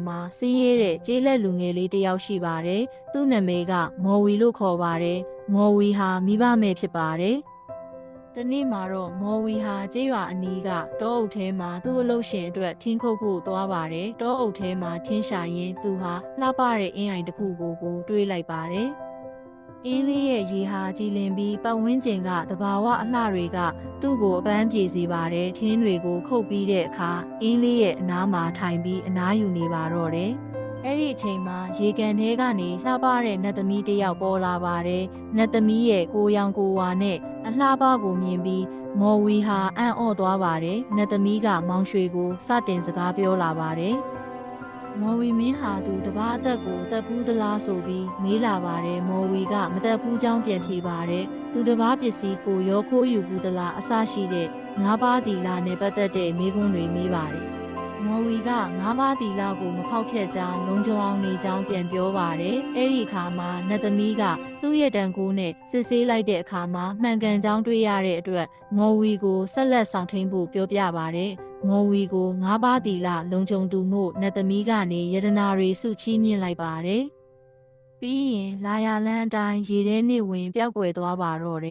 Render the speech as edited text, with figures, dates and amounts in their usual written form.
မှာစင်းရဲတဲ့ကျေးလက်လူငယ်လေးတစ်ယောက်ရှိပါတယ်။သူ့နာမည်ကမော်ဝီလို့ခေါ်ပါတယ်။မော်ဝီဟာမိဘမဲ့ဖြစ်ပါတယ်။တနေ့မှာတော့မော်ဝီဟာကျေးရွာအနီးကတောအုပ်ထဲမှာသူ့အလုပ်ရှင်အတွက်ထင်းခုတ်ဖို့သွားပါတယ်။တောအုပ်ထဲမှာထင်းရှာရင်းသူဟာလှပတဲ့အင်းအိုင်တစ်ခုကိုတွေးလိုက်ပါတယ်။အင်းလေးရဲ့ရေဟာကြည်လင်ပြီးပတ်ဝန်းကျင်ကသဘာဝအလှတွေကသူ့ကိုအပန်းပြေစေပါတယ်။ထင်းတွေကိုခုတ်ပြီးတဲ့အခါအင်းလေးရဲ့အနားမှာထိုင်ပြီးအနားယူနေပါတော့တယ်။အဲ့ဒီအချိန်မှာရေကန်ထဲကနေလှပတဲ့နတ်သမီးတစ်ယောက်ပေါ်လာပါတယ်။နတ်သမီးရဲ့ကိုရောင်ကိုဝါနဲ့အလှပကိုမြင်ပြီးမော်ဝီဟာအံ့ဩသွားပါတယ်။နတ်သမီးကမောင်ရွှေကိုစတင်စကားပြောလာပါတယ်။မော်ဝီမင်းဟာသူတပားအသက်ကိုတက်ဖူးသလားဆိုပြီးမေးလာပါတယ်မော်ဝီကမတက်ဖူးကြောင်းပြန်ဖြေပါတယ်သူတပားပစ္စည်းကိုရောခိုးယူဘူးသလားအစရှိတဲ့ငါးပါးတီလာနဲ့ပတ်သက်တဲ့မေးခွန်းတွေမေးပါတယ်မော်ဝီကငါးပါးတီလာကိုမဖောက်ဖျက်ကြောင်းလုံခြုံအောင်နေကြောင်းပြန်ပြောပါတယ်အဲ့ဒီအခါမှာနတ်သမီးကသူ့ရဲ့တန်ခိုးနဲ့စစ်ဆေးလိုက်တဲ့အခါမှာမှန်ကန်ကြောင်းတွေ့ရတဲ့အတွက်မော်ဝီကိုဆက်လက်ဆောင်ထိန်ဖို့ပြောပြပါတယ်မော်ဝီကိုငါးပါးတီလာလုံခြုံသူမို့နတ်သမီးကနေယတနာတွေစုချီးမြှင့်လိုက်ပါတယ်။ပြီးရင်လာရလန်းအတိုင်းရေထဲနေဝင်ပျောက်ကွယ်သွားပါတော့တယ်